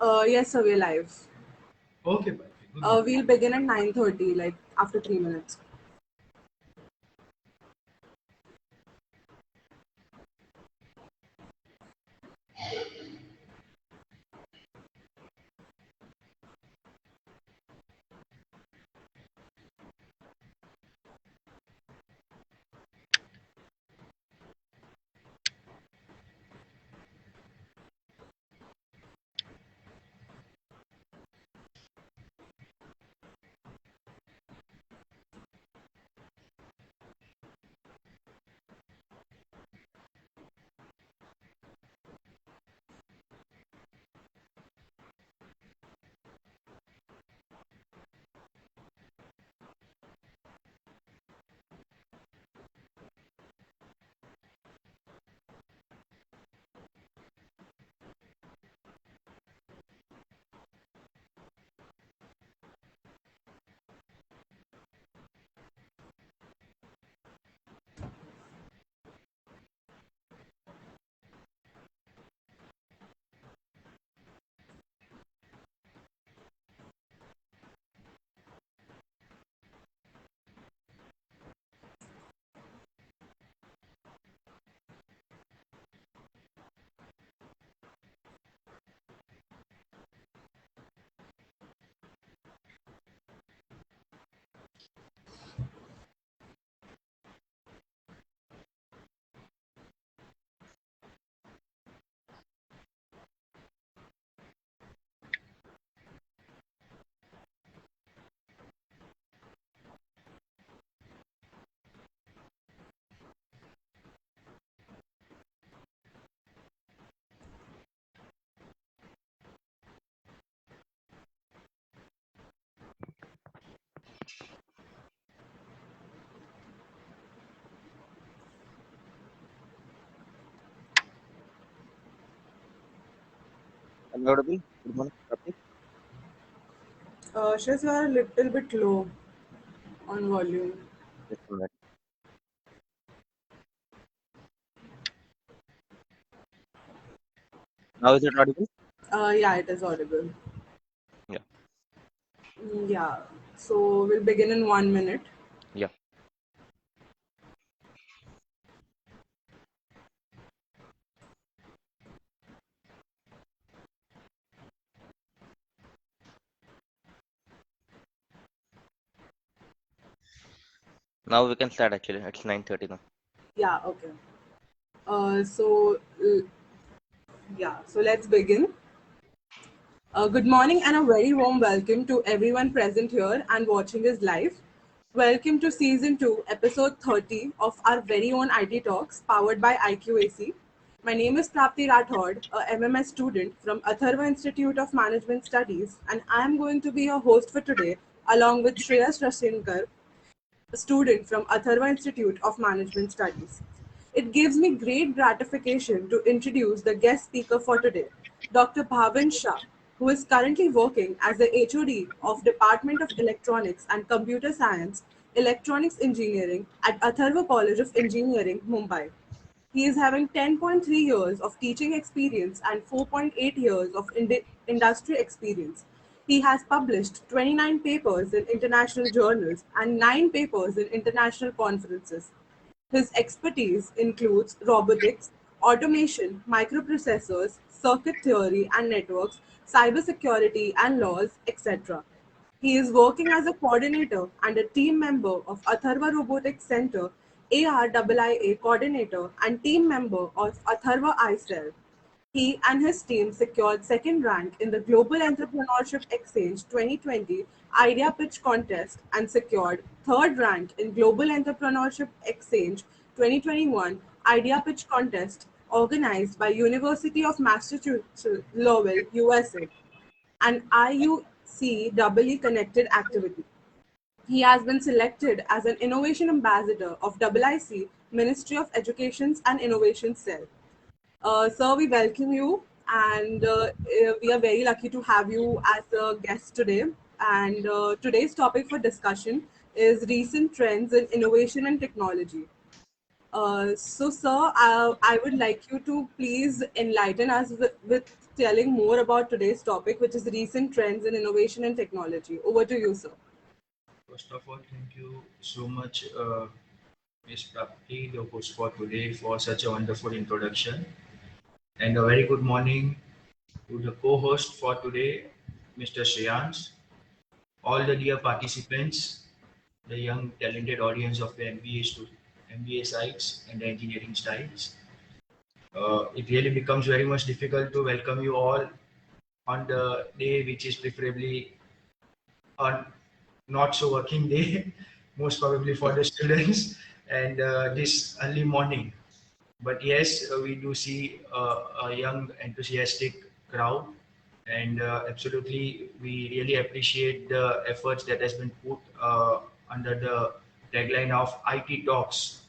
Yes, sir, we're live. Okay, Prapti, good morning. We'll begin at 9:30, like after 3 minutes. Am I audible? Good morning, Prapti. Shreyas, you are a little bit low on volume. Just a minute. Now is it audible? Yeah, it is audible. Yeah. Yeah, so we'll begin in 1 minute. Yeah. Now we can start actually. It's 9:30 now. Yeah, okay. So let's begin. Good morning and a very warm welcome to everyone present here and watching us live. Welcome to season 2, episode 30 of our very own IT Talks powered by IQAC. My name is Prapti Rathod, a MMS student from Atharva Institute of Management Studies, and I am going to be your host for today along with Shreyash Rashinkar, a student from Atharva Institute of Management Studies. It gives me great gratification to introduce the guest speaker for today, Dr. Bhavin Shah, who is currently working as the HOD of Department of Electronics and Computer Science, Electronics Engineering at Atharva College of Engineering, Mumbai. He is having 10.3 years of teaching experience and 4.8 years of industry experience. He has published 29 papers in international journals and 9 papers in international conferences. His expertise includes robotics, automation, microprocessors, circuit theory and networks, cybersecurity and laws, etc. He is working as a coordinator and a team member of Atharva Robotics Center, ARIIA coordinator and team member of Atharva iCell. He and his team secured second rank in the Global Entrepreneurship Exchange 2020 Idea Pitch Contest and secured third rank in Global Entrepreneurship Exchange 2021 Idea Pitch Contest organized by University of Massachusetts Lowell, USA, an IUCEE connected activity. He has been selected as an Innovation Ambassador of IIC Ministry of Education and Innovation Cell. Sir, we welcome you, and we are very lucky to have you as a guest today. And today's topic for discussion is recent trends in innovation and technology. So, sir, I would like you to please enlighten us with telling more about today's topic, which is recent trends in innovation and technology. Over to you, sir. First of all, thank you so much, Ms. Prapti, the host for today, for such a wonderful introduction. And a very good morning to the co-host for today, Mr. Shreyash, all the dear participants, the young talented audience of the MBA sites and the engineering sites. It really becomes very much difficult to welcome you all on the day which is preferably on not so working day, most probably for the students, and this early morning. But yes, we do see a young, enthusiastic crowd, and absolutely, we really appreciate the efforts that has been put under the tagline of IT Talks,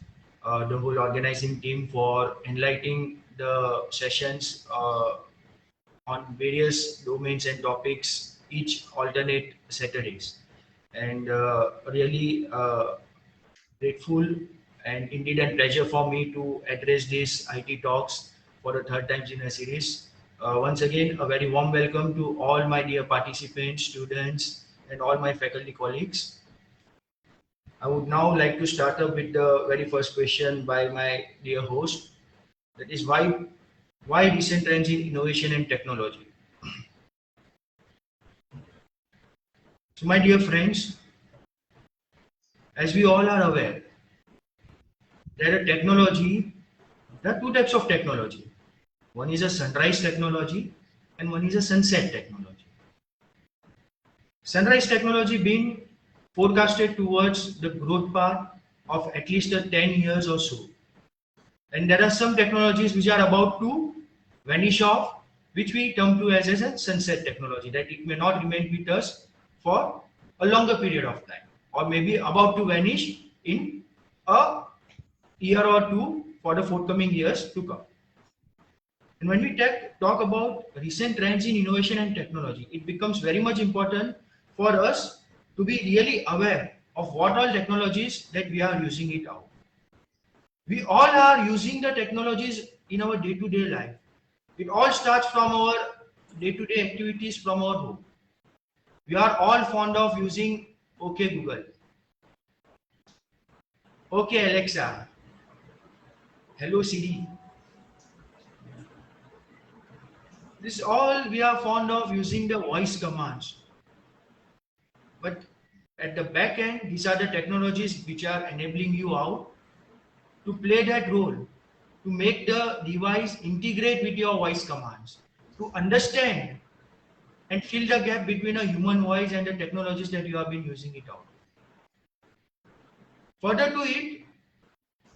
the whole organizing team for enlightening the sessions on various domains and topics each alternate Saturdays. And really grateful and indeed a pleasure for me to address this IT talks for the third time in a series. Once again, a very warm welcome to all my dear participants, students, and all my faculty colleagues. I would now like to start up with the very first question by my dear host. That is why recent trends in innovation and technology. So, my dear friends, as we all are aware, there are two types of technology. One is a sunrise technology and one is a sunset technology. Sunrise technology being forecasted towards the growth path of at least 10 years or so. And there are some technologies which are about to vanish off, which we term to as a sunset technology, that it may not remain with us for a longer period of time, or maybe about to vanish in a year or two for the forthcoming years to come. And when we talk about recent trends in innovation and technology, it becomes very much important for us to be really aware of what all technologies that we are using it out. We all are using the technologies in our day-to-day life. It all starts from our day-to-day activities from our home. We are all fond of using OK Google, OK Alexa, Hello Siri. This all we are fond of using the voice commands. But at the back end, these are the technologies which are enabling you out to play that role, to make the device integrate with your voice commands, to understand and fill the gap between a human voice and the technologies that you have been using it out. Further to it,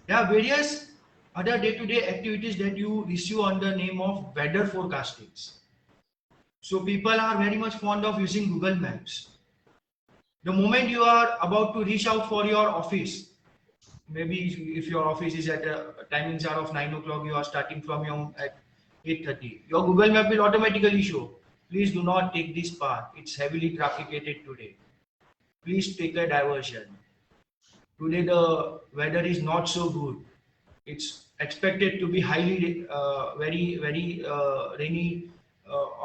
there are various other day-to-day activities that you receive under the name of weather forecastings. So people are very much fond of using Google Maps. The moment you are about to reach out for your office, maybe if your office is at timings are of 9 o'clock, you are starting from your home at 8:30. Your Google Map will automatically show, please do not take this path. It's heavily trafficated today. Please take a diversion. Today the weather is not so good. It's expected to be highly, very rainy,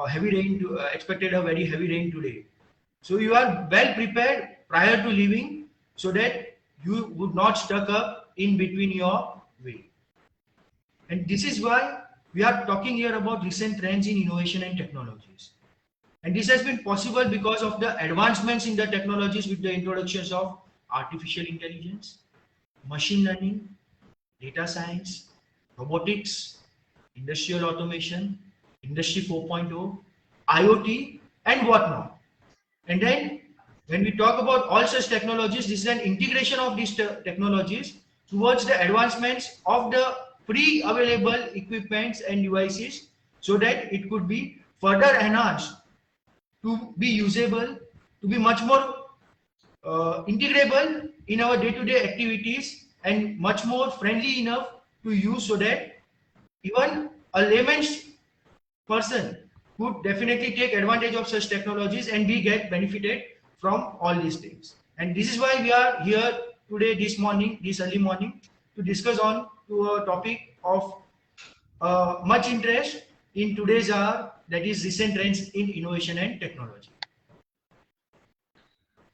heavy rain. Expected a very heavy rain today. So you are well prepared prior to leaving, so that you would not stuck up in between your way. And this is why we are talking here about recent trends in innovation and technologies. And this has been possible because of the advancements in the technologies with the introductions of artificial intelligence, machine learning, data science, robotics, industrial automation, industry 4.0, IoT, and whatnot. And then when we talk about all such technologies, this is an integration of these technologies towards the advancements of the pre-available equipments and devices, so that it could be further enhanced to be usable, to be much more integrable in our day-to-day activities, and much more friendly enough to use, so that even a layman's person would definitely take advantage of such technologies and we get benefited from all these things. And this is why we are here today, this morning, this early morning, to discuss on to a topic of much interest in today's hour, that is recent trends in innovation and technology.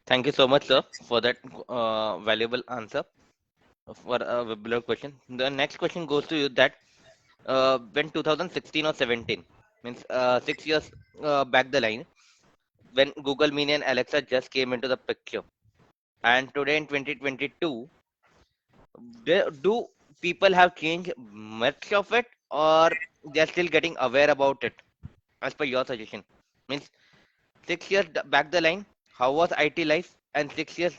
Thank you so much, sir, for that valuable answer for a below question. The next question goes to you that when 2016 or 17 means 6 years back the line, when Google Mini and Alexa just came into the picture, and today in 2022, do people have changed much of it, or they are still getting aware about it? As per your suggestion, means 6 years back the line, how was IT life, and 6 years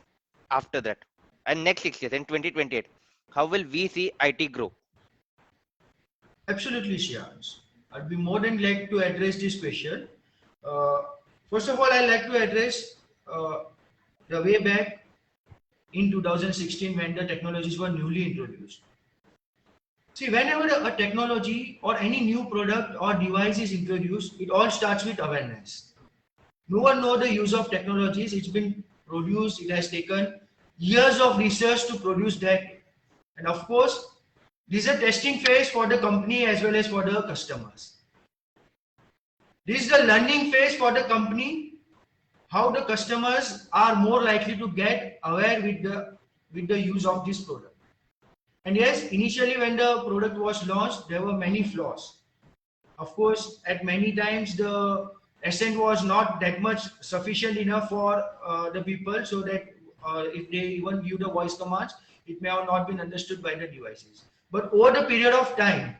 after that, and next 6 years in 2028, how will we see IT grow? Absolutely, Shreyash. I'd be more than glad to address this question. Uh, First of all, I'd like to address the way back in 2016 when the technologies were newly introduced. See, whenever a technology or any new product or device is introduced, it all starts with awareness. No one knows the use of technologies. It's been produced, it has taken years of research to produce that. And of course, this is a testing phase for the company as well as for the customers. This is the learning phase for the company, how the customers are more likely to get aware with the use of this product. And yes, initially when the product was launched, there were many flaws. Of course, at many times the accent was not that much sufficient enough for the people, so that if they even give the voice commands, it may have not been understood by the devices. But over the period of time,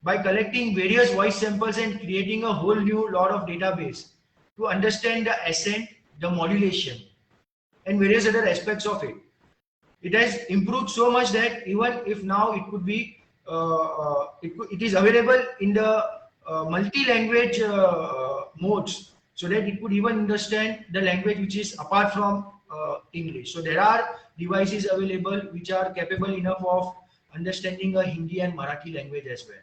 by collecting various voice samples and creating a whole new lot of database to understand the accent, the modulation, and various other aspects of it, it has improved so much that even if now it could be it is available in the multi-language modes, so that it could even understand the language which is apart from English. So there are devices available which are capable enough of understanding a Hindi and Marathi language as well.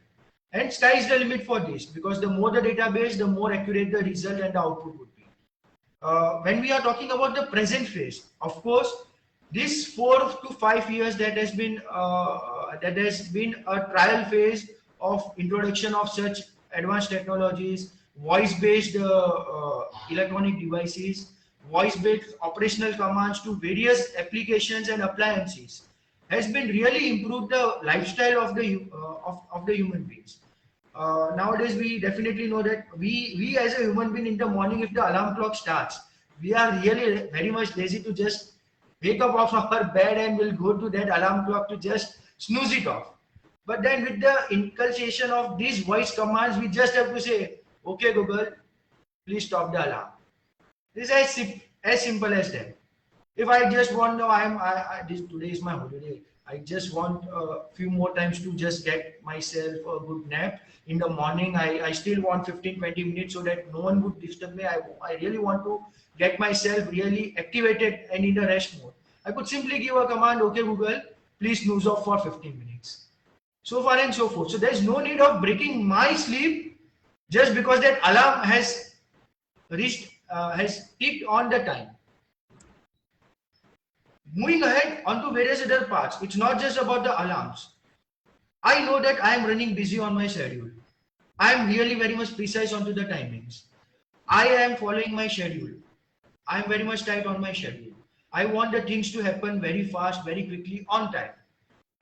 And sky is the limit for this, because the more the database, the more accurate the result and the output would be. When we are talking about the present phase, of course, this 4 to 5 years that has been a trial phase of introduction of such advanced technologies, voice-based electronic devices, voice-based operational commands to various applications and appliances, has been really improved the lifestyle of the human beings. Nowadays, we definitely know that we as a human being in the morning, if the alarm clock starts, we are really very much lazy to just wake up off our bed and will go to that alarm clock to just snooze it off. But then with the inculcation of these voice commands, we just have to say, okay Google, please stop the alarm. This is as simple as that. If I just want, no, today is my holiday, I just want a few more times to just get myself a good nap in the morning. I still want 15-20 minutes so that no one would disturb me. I really want to get myself really activated and in the rest mode. I could simply give a command, okay Google, please snooze off for 15 minutes. So far and so forth. So there is no need of breaking my sleep just because that alarm has ticked on the time. Moving ahead onto various other parts, it's not just about the alarms. I know that I am running busy on my schedule. I am really very much precise onto the timings. I am following my schedule. I am very much tight on my schedule. I want the things to happen very fast, very quickly, on time.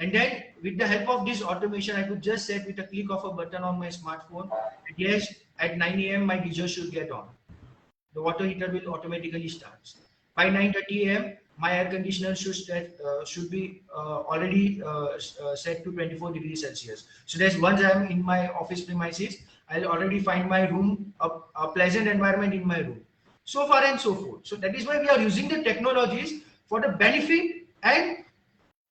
And then with the help of this automation, I could just set with a click of a button on my smartphone. Yes, at 9 a.m. my geyser should get on. The water heater will automatically start. By 9:30 a.m. my air conditioner should be already set to 24 degrees Celsius. So that's once I'm in my office premises, I'll already find my room, a pleasant environment in my room. So far and so forth. So that is why we are using the technologies for the benefit and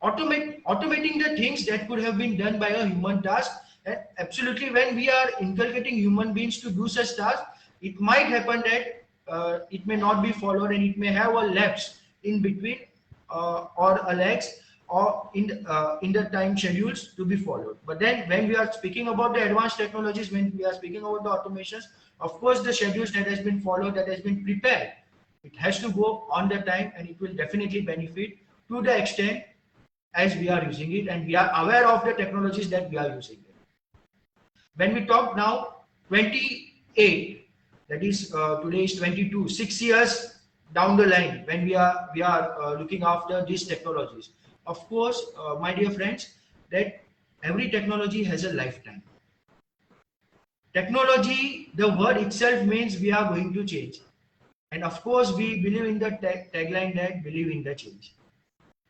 automating the things that could have been done by a human task. And absolutely, when we are inculcating human beings to do such tasks, it might happen that it may not be followed and it may have a lapse in between or a lags or in the time schedules to be followed. But then when we are speaking about the advanced technologies, when we are speaking about the automations, of course the schedules that has been followed, that has been prepared, it has to go on the time, and it will definitely benefit to the extent as we are using it, and we are aware of the technologies that we are using it. When we talk now, 28, that is today is 22, 6 years down the line, when we are looking after these technologies. Of course, my dear friends, that every technology has a lifetime. Technology, the word itself means we are going to change. And of course, we believe in the tagline that believe in the change.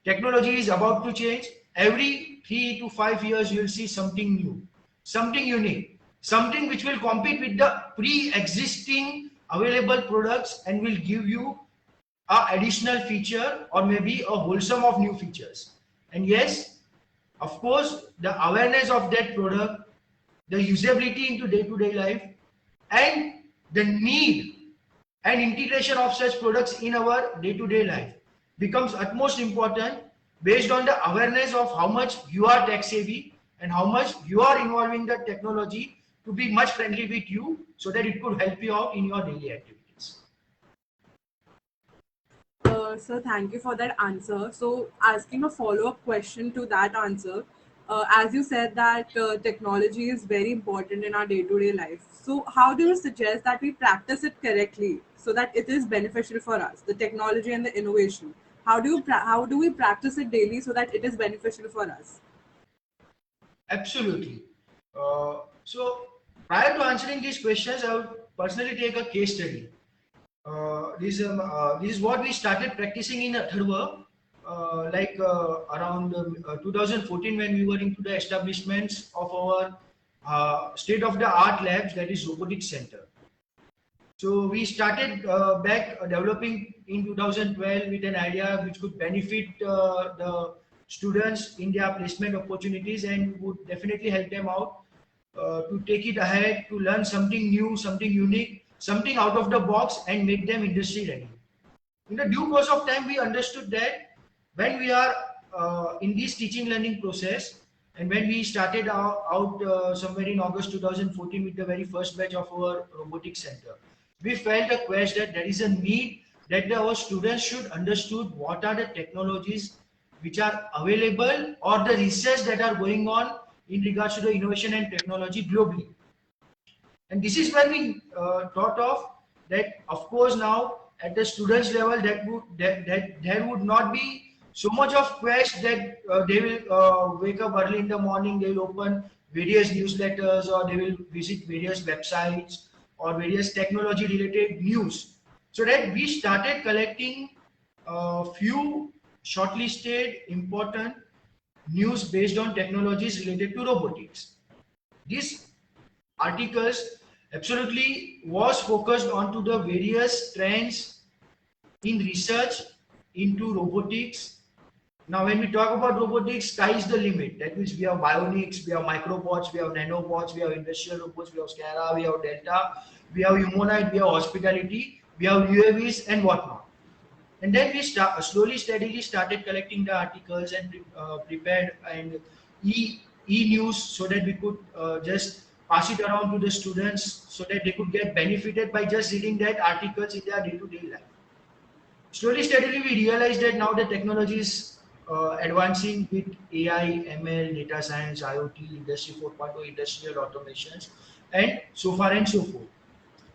Technology is about to change. Every 3 to 5 years, you will see something new, something unique, something which will compete with the pre-existing available products and will give you a additional feature or maybe a wholesome of new features. And yes, of course, the awareness of that product, the usability into day-to-day life, and the need and integration of such products in our day-to-day life becomes utmost important based on the awareness of how much you are tech savvy and how much you are involving the technology to be much friendly with you so that it could help you out in your daily activities. Sir, thank you for that answer. So, asking a follow-up question to that answer, as you said that technology is very important in our day-to-day life. So, how do you suggest that we practice it correctly so that it is beneficial for us, the technology and the innovation? How do we practice it daily so that it is beneficial for us? Absolutely. So prior to answering these questions, I would personally take a case study. This is what we started practicing in Atharva, around 2014 when we were into the establishments of our state-of-the-art labs, that is robotics center. So we started back developing in 2012 with an idea which could benefit the students in their placement opportunities and would definitely help them out to take it ahead, to learn something new, something unique, something out of the box and make them industry ready. In the due course of time, we understood that when we are in this teaching learning process and when we started out somewhere in August 2014 with the very first batch of our robotics center, we felt a quest that there is a need that our students should understood what are the technologies which are available or the research that are going on in regards to the innovation and technology globally. And this is when we thought of that, of course, now at the students level, that there would not be so much of quest that they will wake up early in the morning, they will open various newsletters or they will visit various websites or various technology related news. So that we started collecting a few shortlisted important news based on technologies related to robotics. These articles absolutely was focused onto the various trends in research into robotics. Now, when we talk about robotics, sky is the limit. That means we have bionics, we have microbots, we have nanobots, we have industrial robots, we have Scala, we have Delta, we have humanoid, we have hospitality, we have UAVs and whatnot. And then we slowly, steadily started collecting the articles and prepared and e-news so that we could just pass it around to the students so that they could get benefited by just reading that articles in their day-to-day life. Slowly, steadily, we realized that now the technology is advancing with AI, ML, data science, IoT, Industry 4.0, industrial automations, and so far and so forth.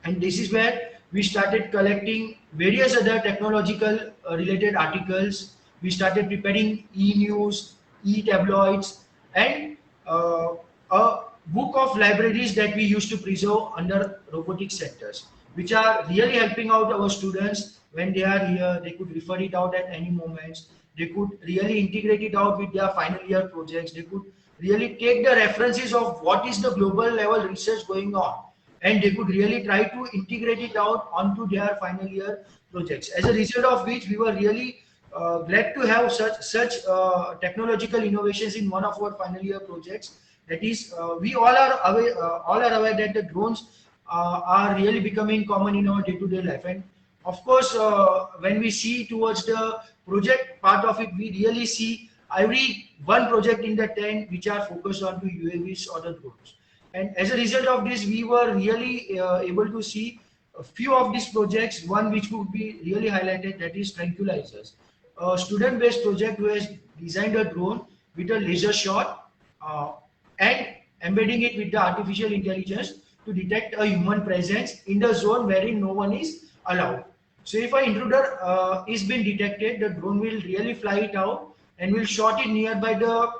And this is where we started collecting various other technological related articles. We started preparing e-news, e-tabloids, and a book of libraries that we used to preserve under robotics centers, which are really helping out our students when they are here. They could refer it out at any moment. They could really integrate it out with their final year projects. They could really take the references of what is the global level research going on, and they could really try to integrate it out onto their final year projects. As a result of which, we were really glad to have such technological innovations in one of our final year projects. That is, we all are aware that the drones are really becoming common in our day-to-day life. And of course, when we see towards the project part of it, we really see every one project in the 10 which are focused on to UAVs or the drones. And as a result of this, we were really able to see a few of these projects. One which would be really highlighted, that is tranquilizers. a student-based project who has designed a drone with a laser shot and embedding it with the artificial intelligence to detect a human presence in the zone wherein no one is allowed. So if an intruder is being detected, the drone will really fly it out and will shot it nearby the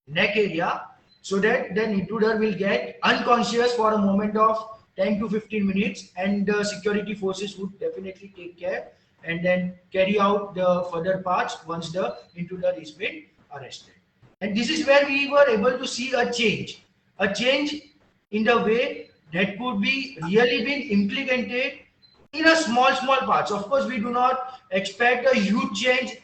neck area so that the intruder will get unconscious for a moment of 10 to 15 minutes, and the security forces would definitely take care and then carry out the further parts once the intruder is been arrested. And this is where we were able to see a change in the way that could be really been implemented in a small parts. Of course, we do not expect a huge change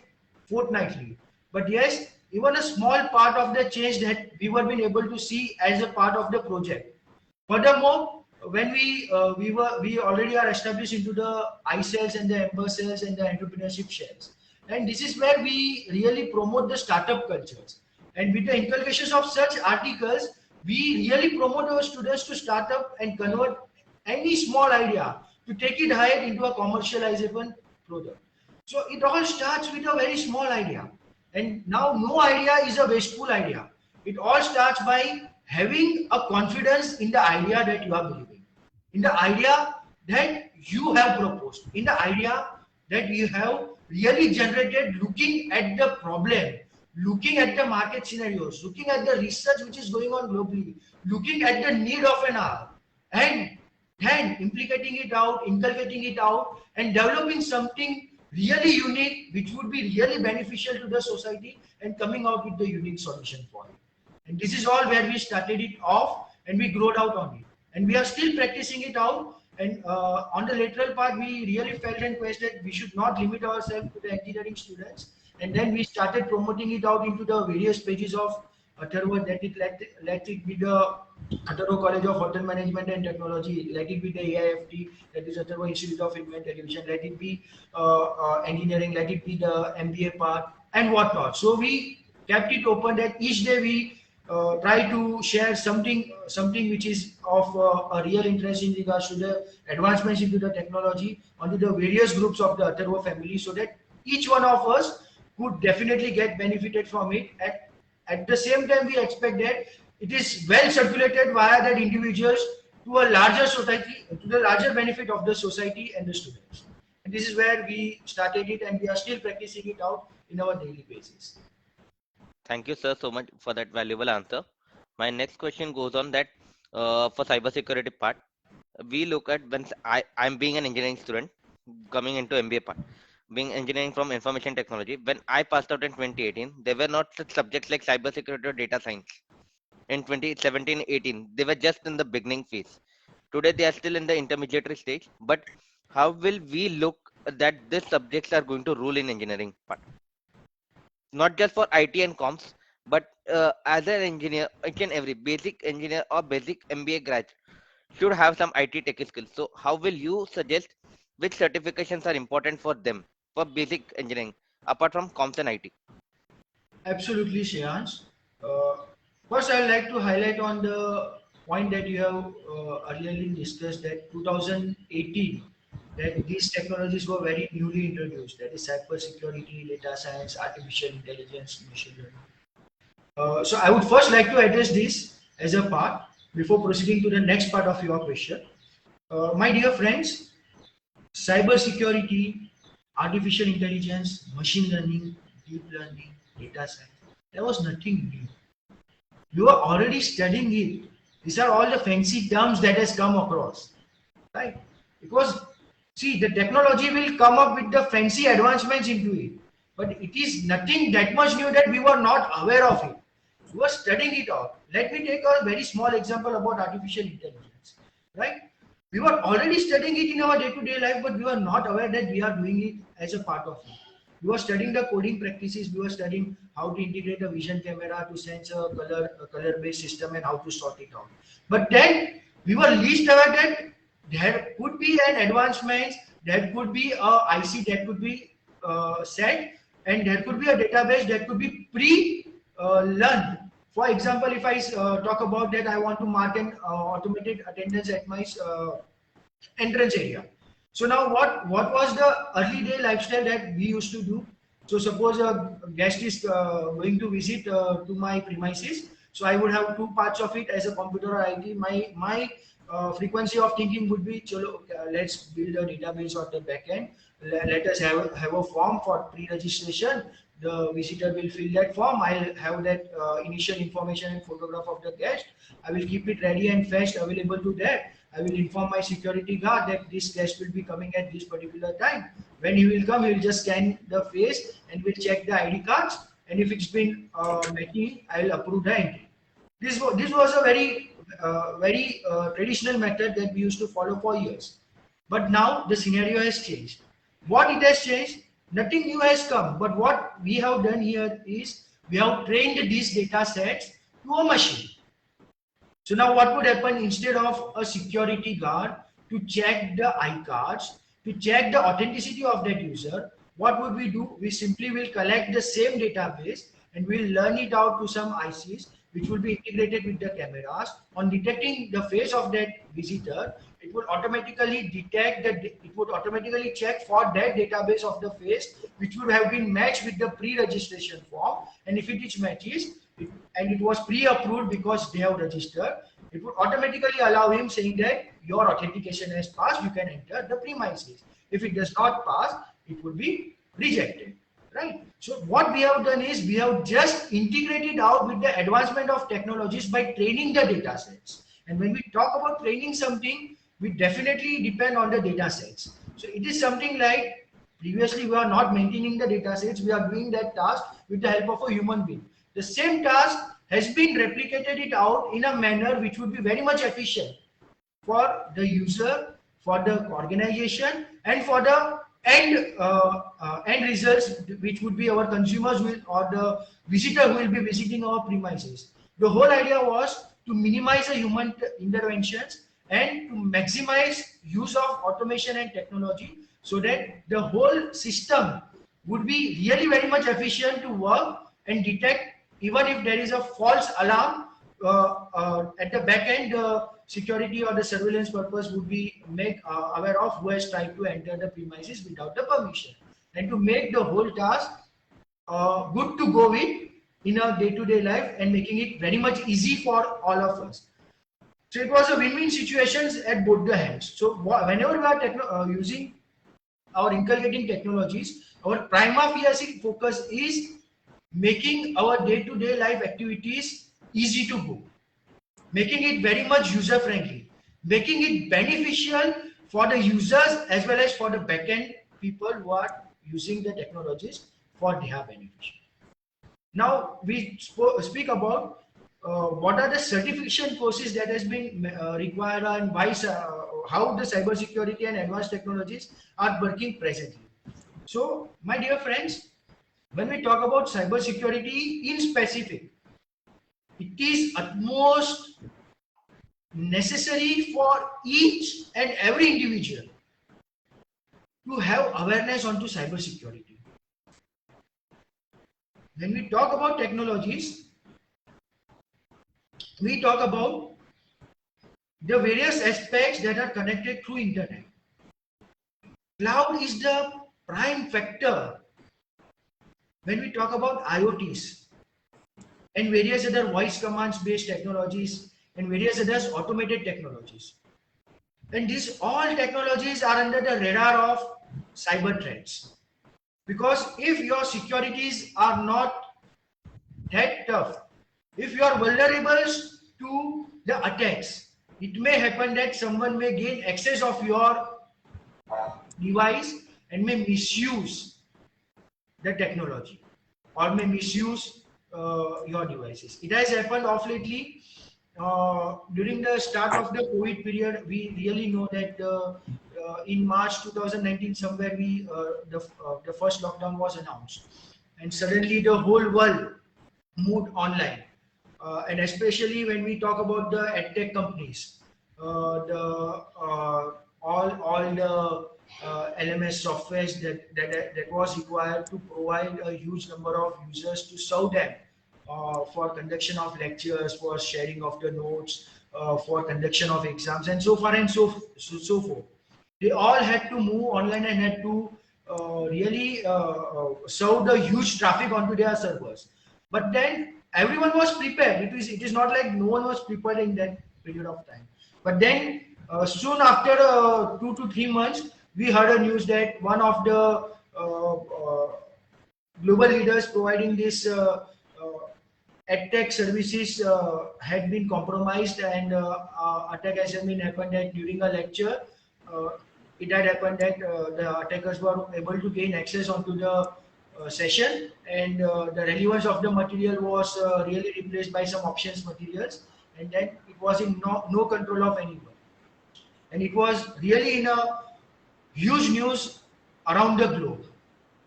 fortnightly, but yes, even a small part of the change that we were being able to see as a part of the project. Furthermore, when we already are established into the I cells and the Ember cells and the entrepreneurship shells, and this is where we really promote the startup cultures. And with the inculcations of such articles, we really promote our students to start up and convert any small idea to take it higher into a commercializable product. So it all starts with a very small idea. And now no idea is a wasteful idea. It all starts by having a confidence in the idea that you are believing, in the idea that you have proposed, in the idea that you have really generated, looking at the problem, looking at the market scenarios, looking at the research which is going on globally, looking at the need of an hour, and then implicating it out, inculcating it out, and developing something really unique which would be really beneficial to the society, and coming out with the unique solution for it. And this is all where we started it off, and we growed out on it, and we are still practicing it out. And on the lateral part, we really felt and quest that we should not limit ourselves to the engineering students. And then we started promoting it out into the various pages of Atharva, let it be the Atharva College of Hotel Management and Technology, let it be the AIFT, that is Atharva Institute of Film and Television, let it be engineering, let it be the MBA part, and whatnot. So we kept it open that each day we try to share something which is of a real interest in regards to the advancements into the technology onto the various groups of the Atharva family, so that each one of us could definitely get benefited from it. At the same time, we expect that it is well circulated via that individuals to a larger society, to the larger benefit of the society and the students. And this is where we started it, and we are still practicing it out in our daily basis. Thank you, sir, so much for that valuable answer. My next question goes on that for cybersecurity part, we look at when I'm being an engineering student coming into MBA part, being engineering from information technology. When I passed out in 2018, there were not such subjects like cybersecurity or data science. In 2017-18, they were just in the beginning phase. Today, they are still in the intermediate stage. But how will we look that these subjects are going to rule in engineering part? Not just for IT and comms, but as an engineer, each and every basic engineer or basic MBA graduate should have some IT tech skills. So how will you suggest which certifications are important for them for basic engineering apart from comms and IT? Absolutely, Shreyash. Uh, First, I would like to highlight on the point that you have earlier discussed, that 2018, that these technologies were very newly introduced. That is cyber security, data science, artificial intelligence, machine learning. So I would first like to address this as a part before proceeding to the next part of your question. My dear friends, cyber security, artificial intelligence, machine learning, deep learning, data science, there was nothing new. You are already studying it. These are all the fancy terms that has come across, right? Because see, the technology will come up with the fancy advancements into it, but it is nothing that much new that we were not aware of it. We were studying it out. Let me take a very small example about artificial intelligence, right? We were already studying it in our day-to-day life, but we were not aware that we are doing it as a part of it. We were studying the coding practices. We were studying how to integrate a vision camera to sense a color-based system, and how to sort it out. But then we were least aware that there could be an advancement, there could be a IC that could be set, and there could be a database that could be pre-learned. For example, if I talk about that, I want to mark an automated attendance at my entrance area. So now what was the early day lifestyle that we used to do? So suppose a guest is going to visit to my premises, so I would have two parts of it as a computer or IT. My frequency of thinking would be, chalo, let's build a database on the back end. Let us have a form for pre-registration. The visitor will fill that form. I'll have that initial information and photograph of the guest. I will keep it ready and fetched available to that. I will inform my security guard that this guest will be coming at this particular time. When he will come, he will just scan the face and will check the ID cards. And if it's been matching, I will approve the entry. This was a very traditional method that we used to follow for years. But now the scenario has changed. What it has changed? Nothing new has come. But what we have done here is we have trained these data sets to a machine. So now what would happen, instead of a security guard to check the iCards, to check the authenticity of that user, what would we do? We simply will collect the same database and we'll learn it out to some ICs which will be integrated with the cameras. On detecting the face of that visitor, it will automatically detect that, it would automatically check for that database of the face which would have been matched with the pre-registration form, and if it is matches, and it was pre-approved because they have registered, it would automatically allow him saying that your authentication has passed, you can enter the premises. If it does not pass, it would be rejected, right? So what we have done is we have just integrated out with the advancement of technologies by training the data sets. And when we talk about training something, we definitely depend on the data sets. So it is something like, previously we are not maintaining the data sets, we are doing that task with the help of a human being. The same task has been replicated it out in a manner which would be very much efficient for the user, for the organization, and for the end results, which would be our consumers will, or the visitor who will be visiting our premises. The whole idea was to minimize the human interventions and to maximize use of automation and technology, so that the whole system would be really very much efficient to work and detect. Even if there is a false alarm at the back end, the security or the surveillance purpose would be made aware of who has tried to enter the premises without the permission, and to make the whole task good to go with in our day-to-day life, and making it very much easy for all of us. So it was a win-win situations at both the hands. So whenever we are using or inculcating technologies, our prima facie focus is making our day-to-day life activities easy to go, making it very much user friendly, making it beneficial for the users as well as for the back-end people who are using the technologies for their benefit. Now we speak about what are the certification courses that has been required, and why, how the cybersecurity and advanced technologies are working presently. So my dear friends, when we talk about cybersecurity in specific, it is utmost necessary for each and every individual to have awareness onto cybersecurity. When we talk about technologies, we talk about the various aspects that are connected through internet. Cloud is the prime factor when we talk about IoTs and various other voice commands based technologies and various other automated technologies. And these all technologies are under the radar of cyber threats. Because if your securities are not that tough, if you are vulnerable to the attacks, it may happen that someone may gain access of your device and may misuse the technology or may misuse your devices. It has happened of lately. During the start of the COVID period, we really know that in March 2019, somewhere the first lockdown was announced, and suddenly the whole world moved online. And especially when we talk about the edtech companies, all the LMS softwares that was required to provide a huge number of users to serve them for conduction of lectures, for sharing of the notes, for conduction of exams, and so far and so forth. They all had to move online and had to really served a huge traffic onto their servers. But then everyone was prepared. It is not like no one was prepared in that period of time. But then soon after 2 to 3 months, we heard a news that one of the global leaders providing this edtech services had been compromised, and attack has been happened that during a lecture, uh, it had happened that the attackers were able to gain access onto the session, and the relevance of the material was really replaced by some options materials, and then it was in no control of anyone, and it was really in a huge news around the globe.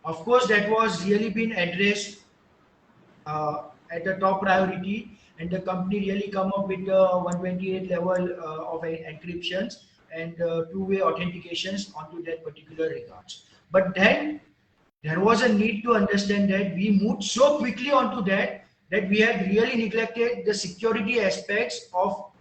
Of course, that was really been addressed at the top priority, and the company really come up with the 128 level of encryptions and two-way authentications onto that particular regards. But then there was a need to understand that we moved so quickly onto that we had really neglected the security aspects of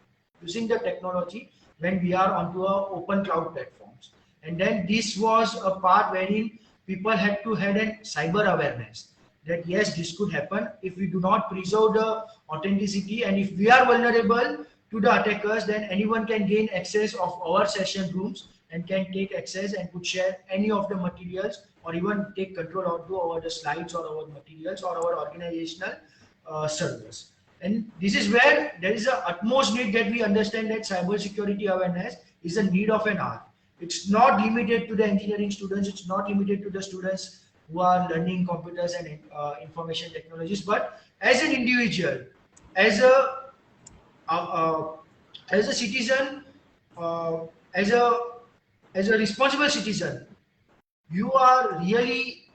using the technology when we are onto a open cloud platforms. And then this was a part wherein people had to have a cyber awareness that yes, this could happen if we do not preserve the authenticity, and if we are vulnerable to the attackers, then anyone can gain access of our session rooms and can take access and could share any of the materials, or even take control onto our the slides or our materials or our organizational servers. And this is where there is a utmost need that we understand that cybersecurity awareness is a need of an hour. It's not limited to the engineering students. It's not limited to the students who are learning computers and information technologies. But as an individual, as a uh, uh, as a citizen, uh, as a responsible citizen, you are really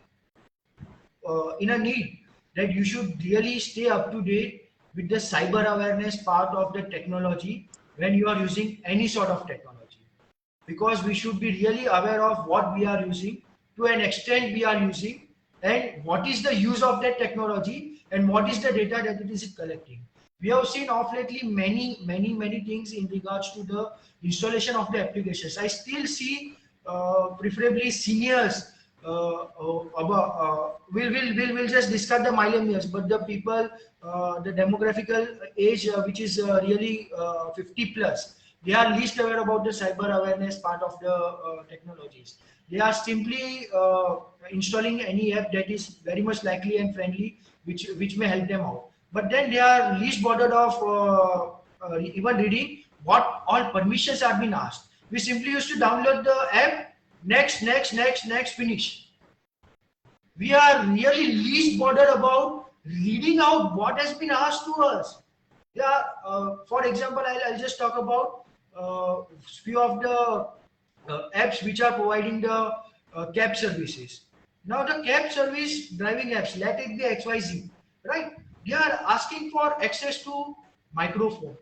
in a need that you should really stay up to date with the cyber awareness part of the technology when you are using any sort of technology, because we should be really aware of what we are using, to an extent we are using, and what is the use of that technology, and what is the data that it is collecting. We have seen of lately many things in regards to the installation of the applications. I still see preferably seniors we'll just discuss the millennials, but the people, the demographical age which is really 50 plus, they are least aware about the cyber awareness part of the technologies. They are simply installing any app that is very much likely and friendly, which may help them out. But then they are least bothered of even reading what all permissions have been asked. We simply used to download the app, next, finish. We are really least bothered about reading out what has been asked to us. Yeah, for example, I'll just talk about few of the apps which are providing the cab services. Now the cab service driving apps, let it be XYZ, right? They are asking for access to microphone.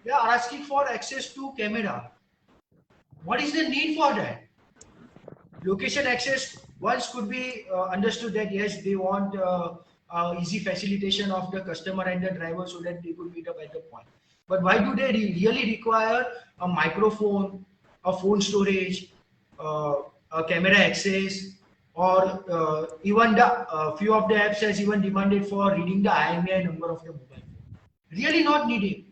They are asking for access to camera. What is the need for that? Location access once could be understood that yes, they want easy facilitation of the customer and the driver so that they could meet up at the point. But why do they really require a microphone, a phone storage, a camera access, or even the few of the apps has even demanded for reading the IMEI number of the mobile phone? Really not needed.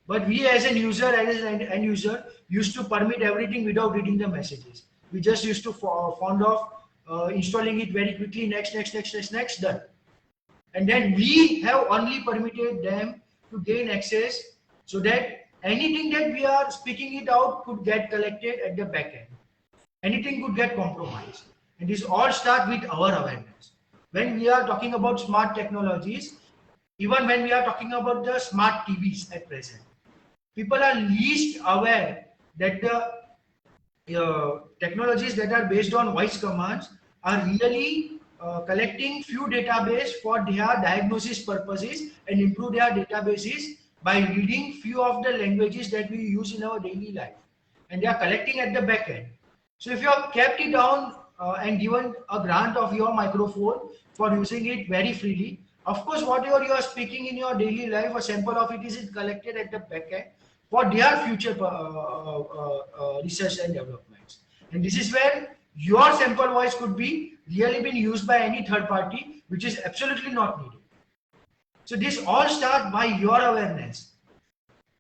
But we as an user, as an end user, used to permit everything without reading the messages. We just used to fond of installing it very quickly, next, done. And then we have only permitted them to gain access so that anything that we are speaking it out could get collected at the back end. Anything could get compromised. And this all start with our awareness. When we are talking about smart technologies, even when we are talking about the smart TVs at present, people are least aware that the technologies that are based on voice commands are really collecting few database for their diagnosis purposes and improve their databases by reading few of the languages that we use in our daily life, and they are collecting at the back end. So if you have kept it down and given a grant of your microphone for using it very freely, of course whatever you are speaking in your daily life, a sample of it is collected at the back end for their future research and developments. And this is where your sample voice could be really been used by any third party, which is absolutely not needed. So this all starts by your awareness.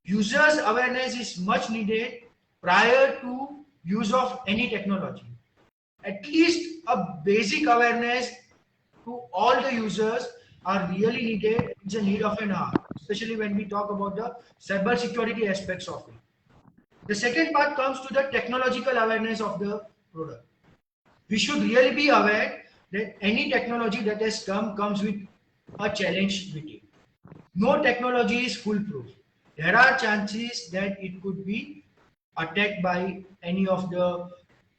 Users awareness is much needed prior to use of any technology. At least a basic awareness to all the users are really needed. It's a need of an hour, especially when we talk about the cyber security aspects of it. The second part comes to the technological awareness of the product. We should really be aware that any technology that has comes with a challenge with it. No technology is foolproof. There are chances that it could be attacked by any of the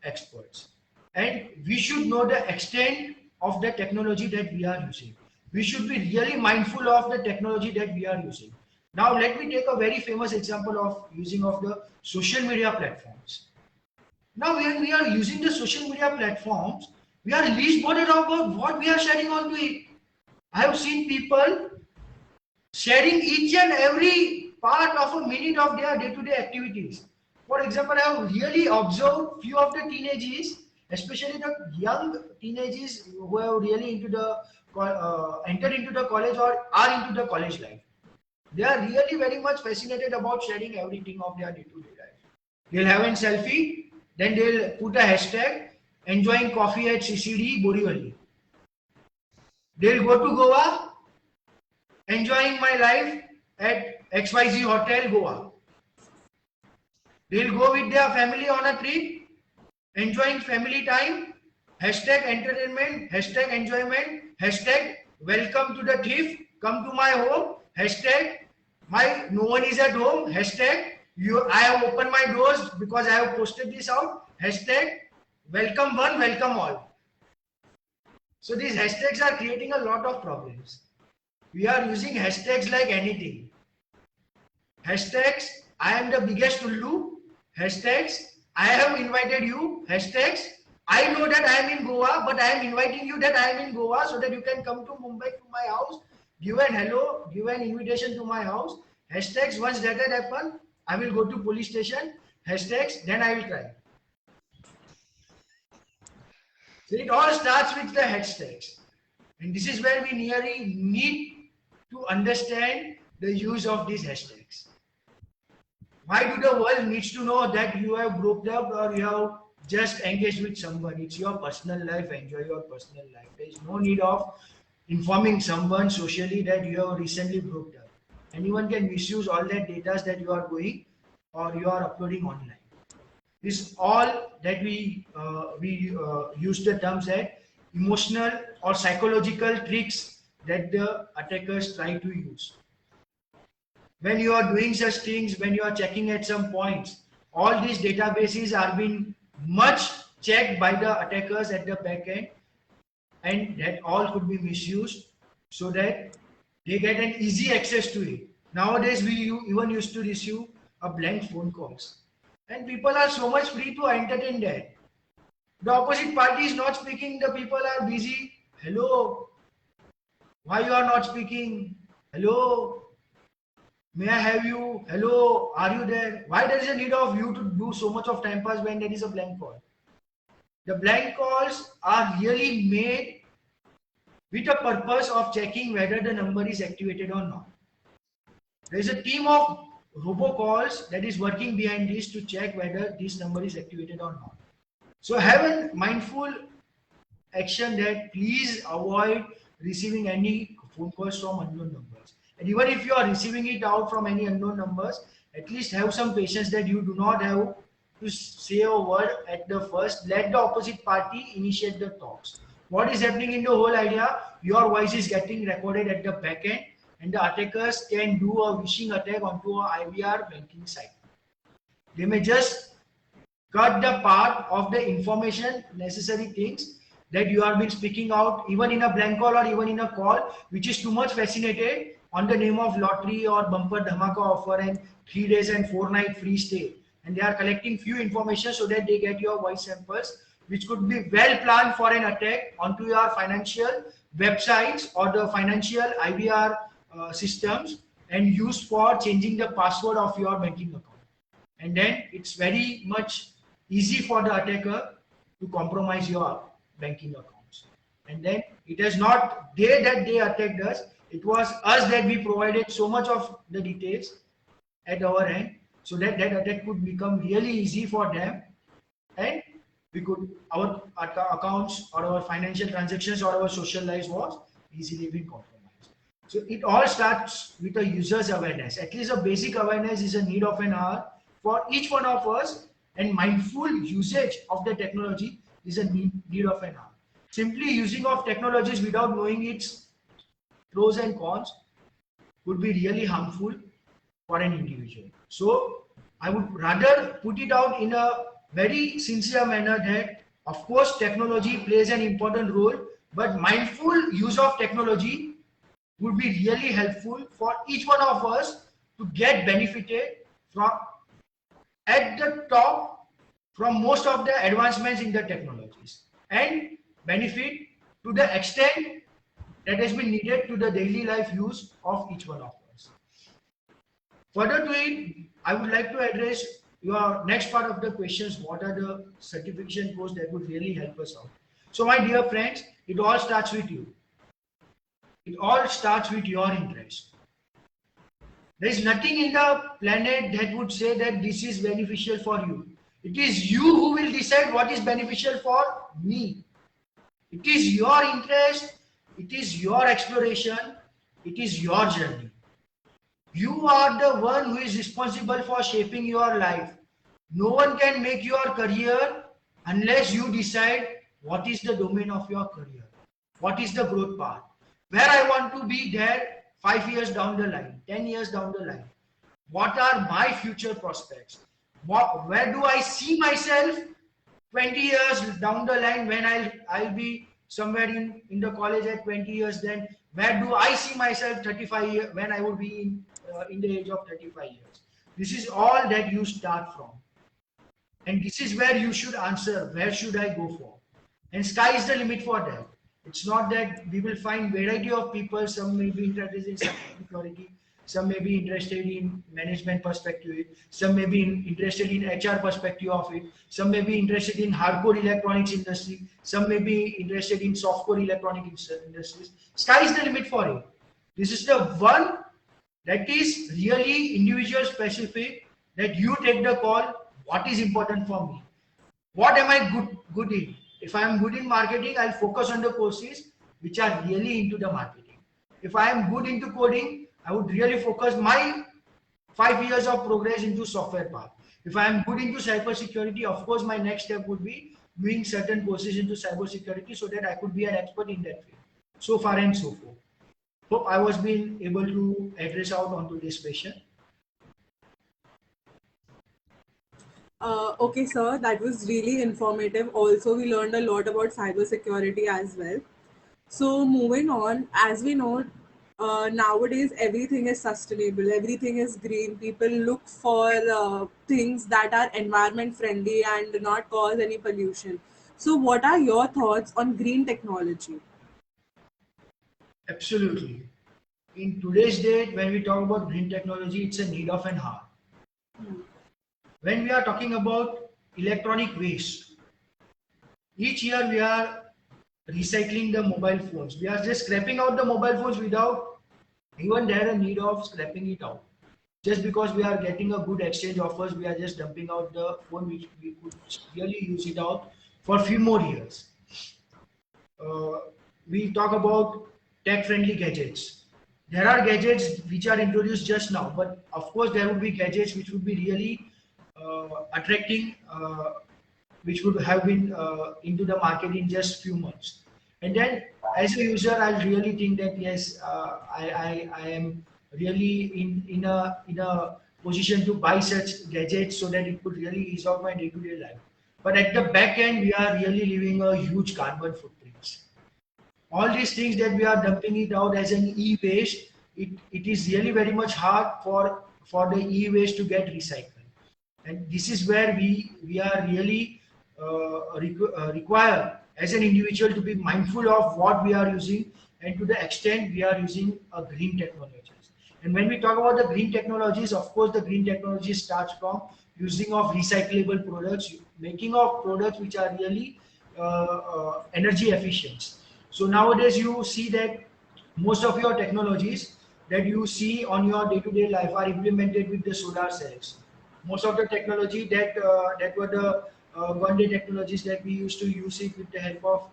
experts. And we should know the extent of the technology that we are using. We should be really mindful of the technology that we are using. Now let me take a very famous example of using of the social media platforms. Now when we are using the social media platforms, we are least bothered about what we are sharing onto it. I have seen people sharing each and every part of a minute of their day-to-day activities. For example, I have really observed few of the teenagers, especially the young teenagers who have really into the entered into the college or are into the college life. They are really very much fascinated about sharing everything of their day-to-day life. They'll have a selfie, then they'll put a hashtag enjoying coffee at CCD Borivali. They'll go to Goa, enjoying my life at XYZ Hotel, Goa. They'll go with their family on a trip, enjoying family time, hashtag entertainment, hashtag enjoyment, hashtag welcome to the thief, come to my home, hashtag my no one is at home, hashtag I have opened my doors because I have posted this out, hashtag welcome one, welcome all. So these hashtags are creating a lot of problems. We are using hashtags like anything. Hashtags, I am the biggest Ullu. Hashtags, I have invited you. Hashtags, I know that I am in Goa, but I am inviting you that I am in Goa so that you can come to Mumbai to my house, give an hello, give an invitation to my house. Hashtags, once that had happened, I will go to police station. Hashtags, then I will try. So it all starts with the hashtags. And this is where we nearly need to understand the use of these hashtags. Why do the world needs to know that you have broke up or you have just engaged with someone? It's your personal life. Enjoy your personal life. There is no need of informing someone socially that you have recently broke up. Anyone can misuse all that data that you are going or you are uploading online. This all that we use the terms as emotional or psychological tricks that the attackers try to use. When you are doing such things, when you are checking at some points, all these databases are being much checked by the attackers at the back end, and that all could be misused so that they get an easy access to it. Nowadays, we even used to receive a blank phone calls, and people are so much free to entertain that. The opposite party is not speaking, the people are busy. Hello, why you are not speaking? Hello, may I have you? Hello, are you there? Why there is a need of you to do so much of time pass when there is a blank call? The blank calls are really made with a purpose of checking whether the number is activated or not. There is a team of robocalls that is working behind this to check whether this number is activated or not. So have a mindful action that please avoid receiving any phone calls from unknown numbers. And even if you are receiving it out from any unknown numbers, at least have some patience that you do not have to say a word at the first. Let the opposite party initiate the talks. What is happening in the whole idea? Your voice is getting recorded at the back end, and the attackers can do a phishing attack onto a IVR banking site. They may just cut the part of the information, necessary things that you have been speaking out, even in a blank call or even in a call, which is too much fascinated on the name of lottery or bumper dhamaka offer and 3 days and 4 night free stay. And they are collecting few information so that they get your voice samples, which could be well planned for an attack onto your financial websites or the financial IVR systems and used for changing the password of your banking account. And then it's very much easy for the attacker to compromise your banking accounts. And then it is not they that they attacked us, it was us that we provided so much of the details at our end so that that attack could become really easy for them, and we could our accounts or our financial transactions or our social lives was easily being compromised. So it all starts with a user's awareness. At least a basic awareness is a need of an hour for each one of us, and mindful usage of the technology is a need of an hour. Simply using of technologies without knowing its pros and cons would be really harmful for an individual. So I would rather put it out in a very sincere manner that of course technology plays an important role, but mindful use of technology would be really helpful for each one of us to get benefited from at the top from most of the advancements in the technologies, and benefit to the extent that has been needed to the daily life use of each one of us. Further to it, I would like to address your next part of the questions. What are the certification courses that would really help us out? So my dear friends, it all starts with you. It all starts with your interest. There is nothing in the planet that would say that this is beneficial for you. It is you who will decide what is beneficial for me. It is your interest, it is your exploration, it is your journey. You are the one who is responsible for shaping your life. No one can make your career unless you decide what is the domain of your career. What is the growth path? Where I want to be there 5 years down the line, 10 years down the line. What are my future prospects? Where do I see myself 20 years down the line when I'll be somewhere in the college at 20 years? Then where do I see myself 35 years when I would be in the age of 35 years? This is all that you start from, and this is where you should answer, where should I go for? And sky is the limit for that. It's not that we will find variety of people. Some may be interested in security, some may be interested in management perspective, some may be interested in HR perspective of it, some may be interested in hardcore electronics industry, some may be interested in softcore electronic industries. Sky is the limit for it. This is the one that is really individual specific, that you take the call. What is important for me? What am I good in? If I am good in marketing, I'll focus on the courses which are really into the marketing. If I am good into coding, I would really focus my 5 years of progress into software path. If I am good into cybersecurity, of course, my next step would be doing certain courses into cybersecurity so that I could be an expert in that field. So far and so forth. Hope I was being able to address out onto this question. Okay, sir, that was really informative. Also, we learned a lot about cybersecurity as well. So, moving on, as we know, nowadays everything is sustainable, everything is green. People look for things that are environment friendly and do not cause any pollution. So, what are your thoughts on green technology? Absolutely. In today's date, when we talk about green technology, it's a need of an hour. When we are talking about electronic waste, each year we are recycling the mobile phones. We are just scrapping out the mobile phones without even there a need of scrapping it out. Just because we are getting a good exchange offers, we are just dumping out the phone which we could really use it out for a few more years. Uh, we talk about tech-friendly gadgets. There are gadgets which are introduced just now, but of course there would be gadgets which would be really attracting, which would have been into the market in just few months. And then as a user, I really think that yes, I am really in a position to buy such gadgets so that it could really ease off my day-to-day life. But at the back end, we are really leaving a huge carbon footprint. All these things that we are dumping it out as an e-waste, it is really very much hard for the e-waste to get recycled. And this is where we are really require as an individual to be mindful of what we are using, and to the extent we are using a green technologies. And when we talk about the green technologies, of course, the green technology starts from using of recyclable products, making of products which are really energy efficient. So nowadays you see that most of your technologies that you see on your day-to-day life are implemented with the solar cells. Most of the technology that were the one day technologies that we used to use it with the help of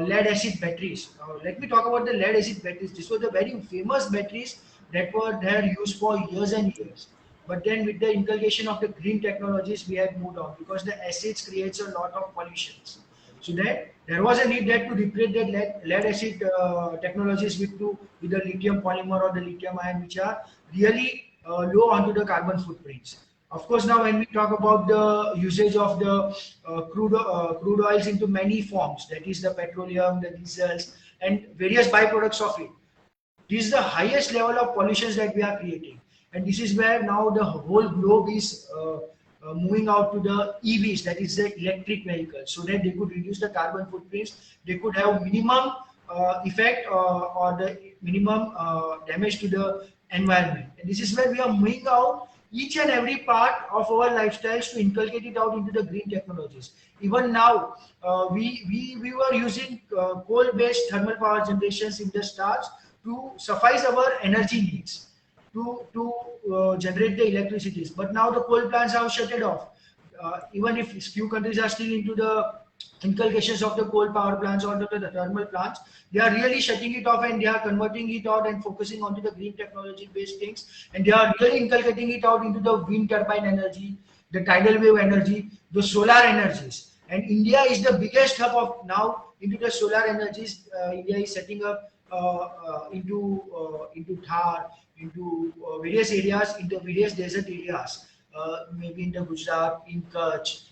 lead acid batteries. Let me talk about the lead acid batteries. This was the very famous batteries that were there used for years and years. But then with the inculcation of the green technologies, we had moved on because the acids creates a lot of pollutions. So that there was a need that to replace the lead acid technologies with the lithium polymer or the lithium ion, which are really low onto the carbon footprints. Of course, now when we talk about the usage of the crude oils into many forms, that is the petroleum, the diesels, and various byproducts of it, this is the highest level of pollutions that we are creating. And this is where now the whole globe is moving out to the EVs, that is the electric vehicles, so that they could reduce the carbon footprints, they could have minimum effect or the minimum damage to the environment. And this is where we are moving out each and every part of our lifestyles to inculcate it out into the green technologies. Even now, we were using coal-based thermal power generations in the starts to suffice our energy needs to generate the electricities. But now the coal plants have shut it off. Even if few countries are still into the inculcations of the coal power plants or the thermal plants, they are really shutting it off and they are converting it out and focusing onto the green technology based things. And they are really inculcating it out into the wind turbine energy, the tidal wave energy, the solar energies. And India is the biggest hub of now into the solar energies. India is setting up into Thar, into various areas, into various desert areas, maybe in the Gujarat, in Kutch,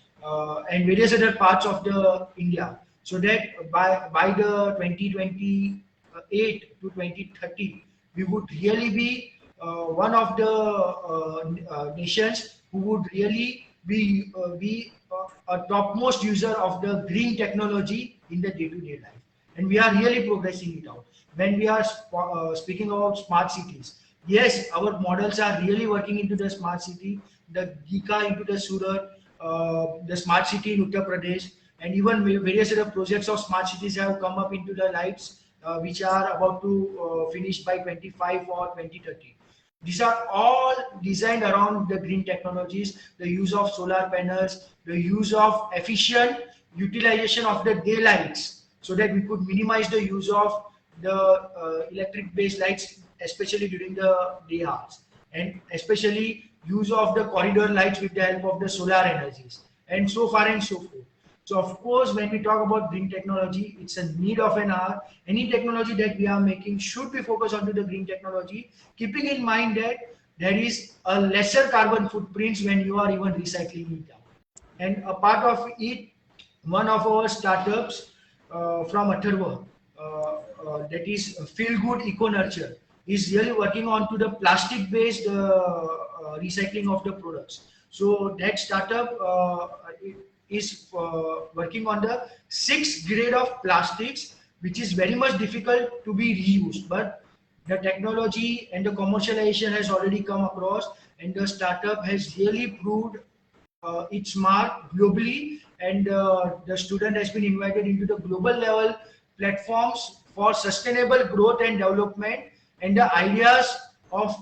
and various other parts of the India. So that by the 2028 to 2030, we would really be one of the nations who would really be a topmost user of the green technology in the day-to-day life. And we are really progressing it out. When we are speaking about smart cities, yes, our models are really working into the smart city, the Gika into the Surat, the smart city in Uttar Pradesh, and even various other projects of smart cities have come up into the lights, which are about to finish by 25 or 2030. These are all designed around the green technologies, the use of solar panels, the use of efficient utilization of the daylights, so that we could minimize the use of the electric based lights, especially during the day hours, and especially use of the corridor lights with the help of the solar energies, and so far and so forth. So of course, when we talk about green technology, it's a need of an hour. Any technology that we are making should be focused onto the green technology, keeping in mind that there is a lesser carbon footprints when you are even recycling it out. And a part of it, one of our startups from Atharva, that is Feel Good Eco Nurture, is really working on to the plastic based recycling of the products. So that startup is working on the sixth grade of plastics, which is very much difficult to be reused, but the technology and the commercialization has already come across, and the startup has really proved its mark globally, and the student has been invited into the global level platforms for sustainable growth and development, and the ideas of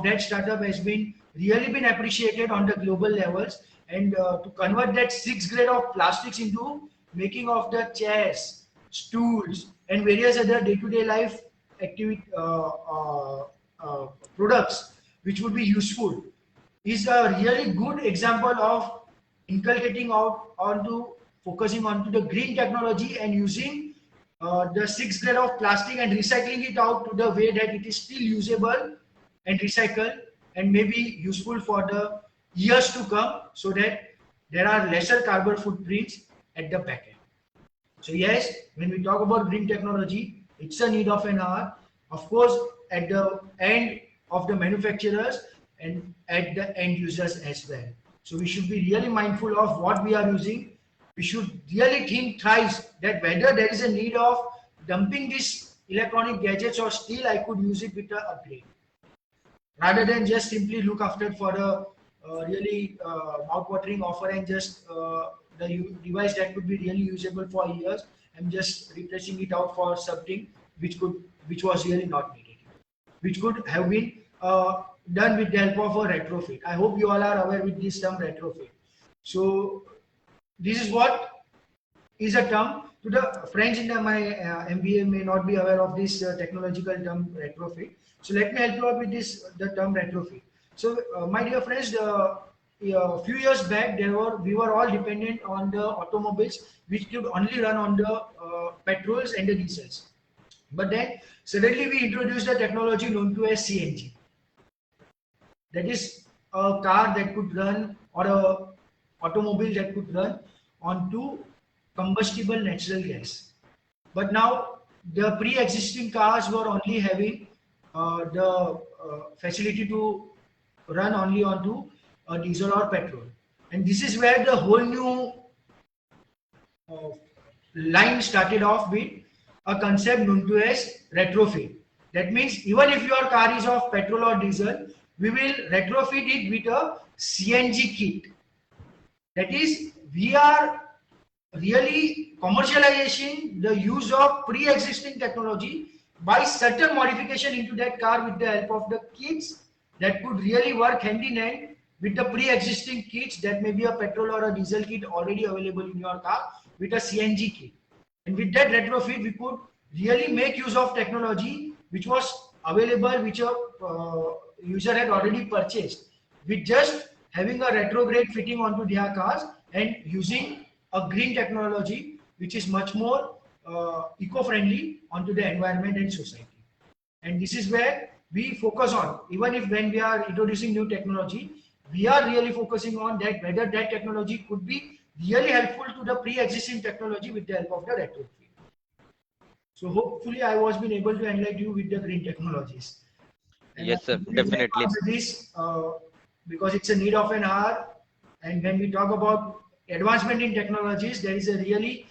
that startup has been really been appreciated on the global levels, and to convert that sixth grade of plastics into making of the chairs, stools, and various other day-to-day life activity products which would be useful, is a really good example of inculcating out onto focusing onto the green technology and using the sixth grade of plastic and recycling it out to the way that it is still usable and recycled and maybe useful for the years to come, so that there are lesser carbon footprints at the back end. So yes, when we talk about green technology, it's a need of an hour. Of course, at the end of the manufacturers and at the end users as well. So we should be really mindful of what we are using. We should really think thrice that whether there is a need of dumping these electronic gadgets or still I could use it with the upgrade. rather than just simply look after for a really mouth-watering offer and just the device that could be really usable for years and just replacing it out for something which was really not needed, which could have been done with the help of a retrofit. I hope you all are aware with this term retrofit. So this is what is a term to the friends in my MBA may not be aware of this technological term retrofit. So let me help you out with this the term retrofit. So my dear friends, a few years back we were all dependent on the automobiles which could only run on the petrols and the diesels. But then suddenly we introduced a technology known to as CNG. That is a car that could run or a automobile that could run onto combustible natural gas. But now the pre-existing cars were only having the facility to run only onto diesel or petrol, and this is where the whole new uh, line started off with a concept known to as retrofit. That means even if your car is of petrol or diesel, we will retrofit it with a CNG kit. That is, we are really commercializing the use of pre-existing technology by certain modification into that car with the help of the kits that could really work hand in hand with the pre-existing kits that may be a petrol or a diesel kit already available in your car with a CNG kit. And with that retrofit, we could really make use of technology which was available, which a user had already purchased, with just having a retrograde fitting onto their cars and using a green technology which is much more eco-friendly onto the environment and society. And this is where we focus on, even if when we are introducing new technology, we are really focusing on that whether that technology could be really helpful to the pre-existing technology with the help of the retrofit. So hopefully I was been able to enlighten you with the green technologies. And Yes, sir. I'm really glad to Definitely. answer this because it's a need of an hour. And when we talk about advancement in technologies, there is a really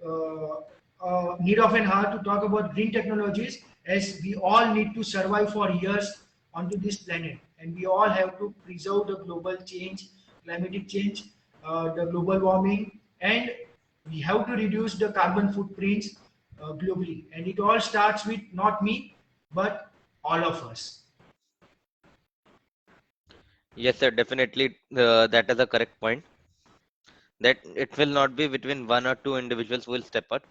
uh, need of an hour to talk about green technologies, as we all need to survive for years onto this planet, and we all have to preserve the global change, climatic change, the global warming, and we have to reduce the carbon footprints globally. And it all starts with not me, but all of us. Yes, sir. Definitely. That is a correct point. That it will not be between one or two individuals who will step out.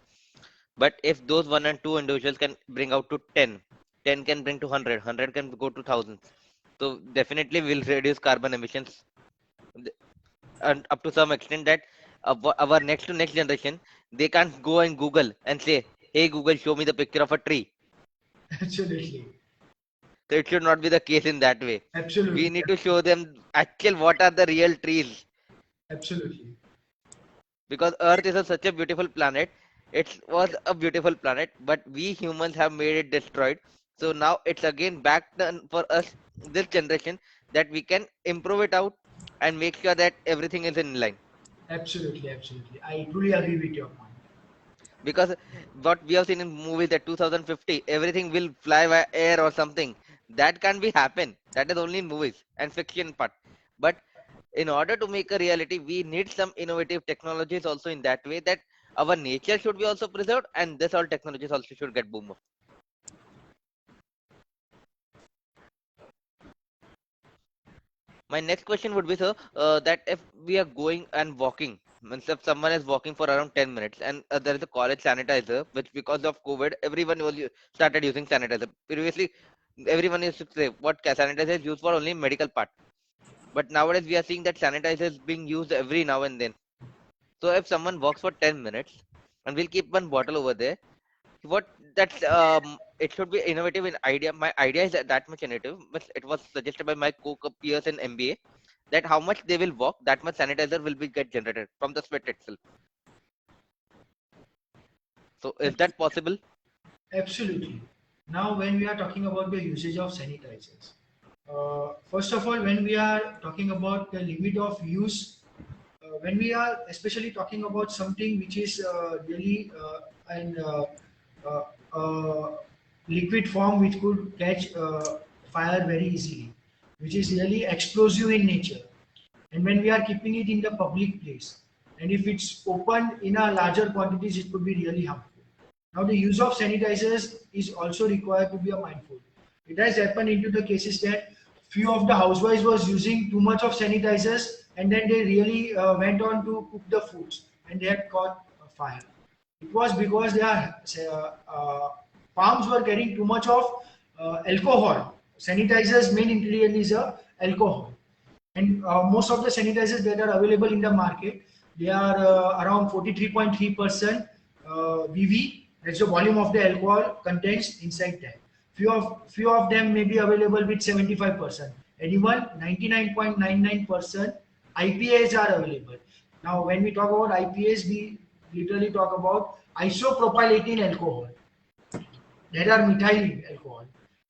But if those one and two individuals can bring out to 10, 10 can bring to 100, 100 can go to thousands. So definitely we'll reduce carbon emissions and up to some extent that our next to next generation, they can't go and Google and say, hey Google, show me the picture of a tree. Absolutely. So it should not be the case in that way. We Absolutely. need to show them actual what are the real trees, Absolutely. because Earth is such a beautiful planet. It was a beautiful planet, but we humans have made it destroyed. So now it's again back done for us, this generation, that we can improve it out and make sure that everything is in line. Absolutely. Absolutely. I truly agree with your point. Because what we have seen in movies that 2050 everything will fly by air or something, that can't be happen. That is only in movies and fiction part. But in order to make a reality, we need some innovative technologies also in that way, that our nature should be also preserved and this all technologies also should get boomed. My next question would be, sir, that if we are going and walking, means if someone is walking for around 10 minutes and there is a college sanitizer, which because of COVID, everyone started using sanitizer. Previously, everyone used to say what sanitizer is used for only medical part. But nowadays, we are seeing that sanitizer is being used every now and then. So if someone walks for 10 minutes and we'll keep one bottle over there, what that's it should be innovative in idea. My idea is that much innovative, but it was suggested by my co-peers in MBA that how much they will walk, that much sanitizer will be get generated from the sweat itself. So is that possible? Absolutely. Now, when we are talking about the usage of sanitizers, first of all, when we are talking about the limit of use, when we are especially talking about something which is really an uh, uh, liquid form which could catch fire very easily, which is really explosive in nature. And when we are keeping it in the public place, and if it's opened in a larger quantities, it could be really harmful. Now, the use of sanitizers is also required to be a mindful. It has happened into the cases that few of the housewives was using too much of sanitizers, and then they really went on to cook the foods, and they had caught a fire. It was because their farms were carrying too much of alcohol. Sanitizers' main ingredient is alcohol, and most of the sanitizers that are available in the market, they are around 43.3% VV. That's the volume of the alcohol contains inside that. Few of them may be available with 75%, and even 99.99% IPAs are available. Now, when we talk about IPAs, we literally talk about isopropyl alcohol. There are methyl alcohol,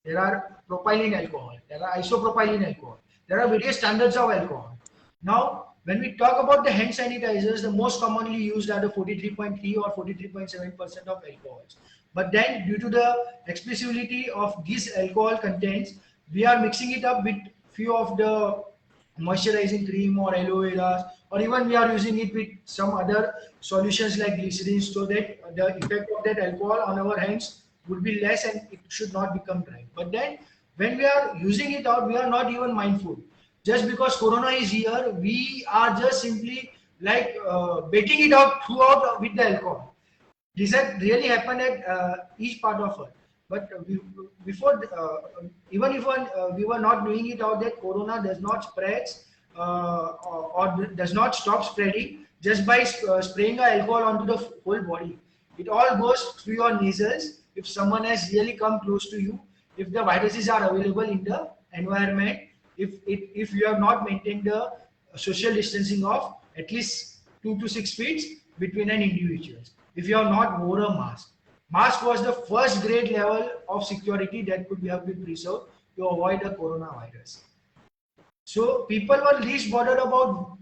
there are propylene alcohol, there are isopropylene alcohol, there are various standards of alcohol. Now, when we talk about the hand sanitizers, the most commonly used are the 43.3 or 43.7% of alcohols. But then, due to the expressivity of these alcohol contents, we are mixing it up with few of the moisturizing cream or aloe vera, or even we are using it with some other solutions like glycerin, so that the effect of that alcohol on our hands would be less and it should not become dry. But then when we are using it out, we are not even mindful. Just because corona is here, we are just simply like betting it out throughout with the alcohol. This had really happened at each part of her. But before, even if we were not doing it out, that corona does not spread or does not stop spreading just by spraying alcohol onto the whole body. It all goes through your nasals. If someone has really come close to you, if the viruses are available in the environment, if you have not maintained the social distancing of at least 2 to 6 feet between an individual, if you have not wore a mask was the first great level of security that could have been preserved to avoid the coronavirus. So people were least bothered about.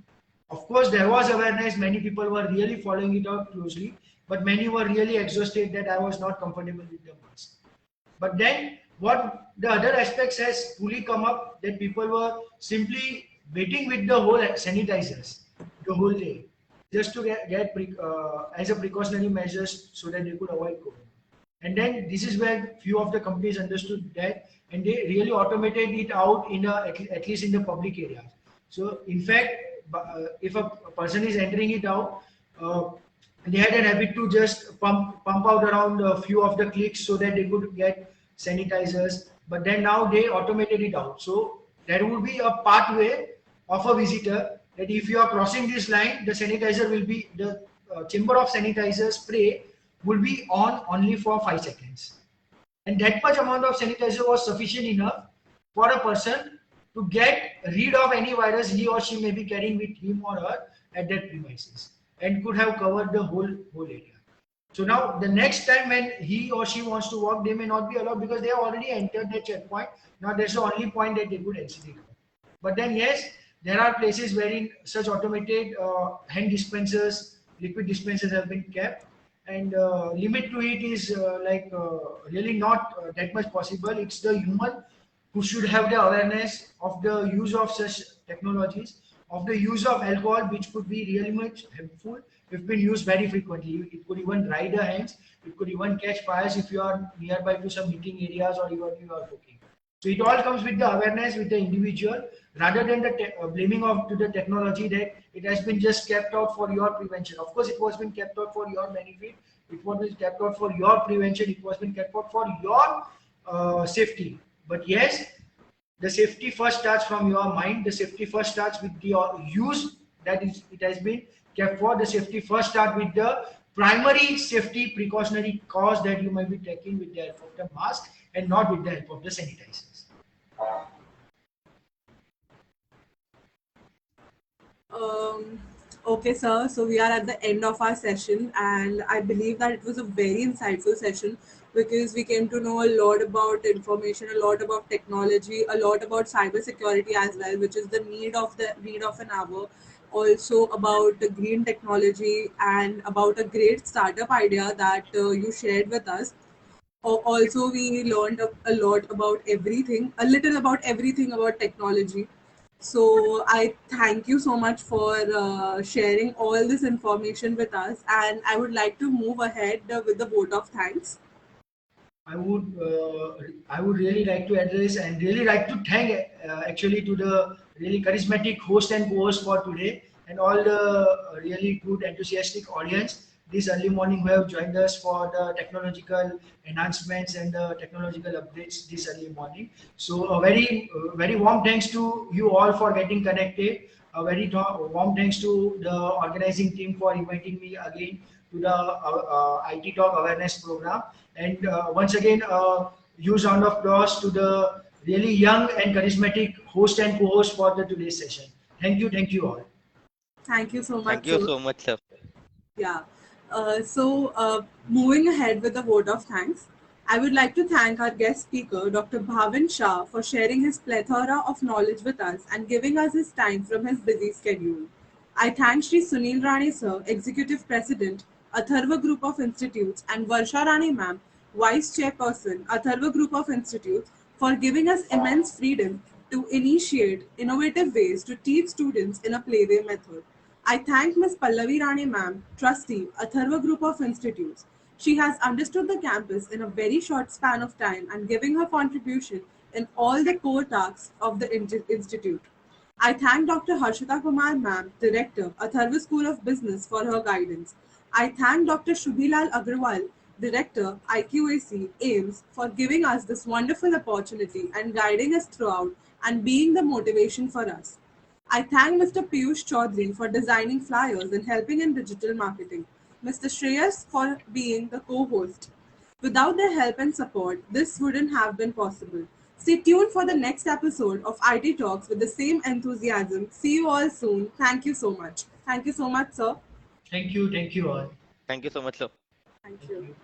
Of course, there was awareness. Many people were really following it out closely, but many were really exhausted that I was not comfortable with the mask. But then, what the other aspects has fully come up, that people were simply waiting with the whole sanitizers the whole day, just to get as a precautionary measures so that they could avoid corona. And then this is where few of the companies understood that, and they really automated it out in at least in the public areas. So in fact, if a person is entering it out, they had an habit to just pump out around a few of the clicks so that they could get sanitizers. But then now they automated it out. So there would be a pathway of a visitor that if you are crossing this line, the sanitizer will be the chamber of sanitizer spray will be on only for 5 seconds. And that much amount of sanitizer was sufficient enough for a person to get rid of any virus he or she may be carrying with him or her at that premises, and could have covered the whole area. So now the next time when he or she wants to walk, they may not be allowed because they have already entered the checkpoint. Now that's the only point that they could exit it. But then yes, there are places wherein such automated hand dispensers, liquid dispensers have been kept, and limit to it is really not that much possible. It's the human who should have the awareness of the use of such technologies, of the use of alcohol, which could be really much helpful if been used very frequently. It could even dry the hands. It could even catch fires if you are nearby to some heating areas or even you are cooking. So it all comes with the awareness with the individual, rather than the blaming of to the technology that it has been just kept out for your prevention. Of course, it was been kept out for your benefit. It was been kept out for your prevention. It was been kept out for your safety. But yes, the safety first starts from your mind. The safety first starts with the use that is it has been kept for. The safety first start with the primary safety precautionary cause that you might be taking with the help of the mask and not with the help of the sanitizers. Um, okay, sir. So we are at the end of our session, and I believe that it was a very insightful session because we came to know a lot about information, a lot about technology, a lot about cybersecurity as well, which is the need of an hour. Also about the green technology and about a great startup idea that you shared with us. Also, we learned a lot about everything, a little about everything about technology. So I thank you so much for sharing all this information with us, and I would like to move ahead with the vote of thanks. I would really like to address and really like to thank actually to the really charismatic host and co-host for today and all the really good enthusiastic audience this early morning who have joined us for the technological enhancements and the technological updates this early morning. So a very warm thanks to you all for getting connected. A warm thanks to the organizing team for inviting me again to the IT Talk Awareness Program. And once again, huge round of applause to the really young and charismatic host and co-host for the today's session. Thank you all. Thank you so much, Thank you sir. so much, sir. Yeah. Moving ahead with the vote of thanks, I would like to thank our guest speaker, Dr. Bhavin Shah, for sharing his plethora of knowledge with us and giving us his time from his busy schedule. I thank Sri Sunil Rane sir, Executive President, Atharva Group of Institutes, and Varsha Rane ma'am, Vice Chairperson, Atharva Group of Institutes, for giving us immense freedom to initiate innovative ways to teach students in a playway method. I thank Ms. Pallavi Rane ma'am, trustee, Atharva Group of Institutes. She has understood the campus in a very short span of time and giving her contribution in all the core tasks of the institute. I thank Dr. Harshita Kumar ma'am, Director, Atharva School of Business, for her guidance. I thank Dr. Shubhilal Agrawal, Director, IQAC, AIMS, for giving us this wonderful opportunity and guiding us throughout and being the motivation for us. I thank Mr. Piyush Chaudhary for designing flyers and helping in digital marketing, Mr. Shreyas for being the co host. Without their help and support, this wouldn't have been possible. Stay tuned for the next episode of IT Talks with the same enthusiasm. See you all soon. Thank you so much. Thank you so much, sir. Thank you all. Thank you so much, sir. Thank Thank you. you.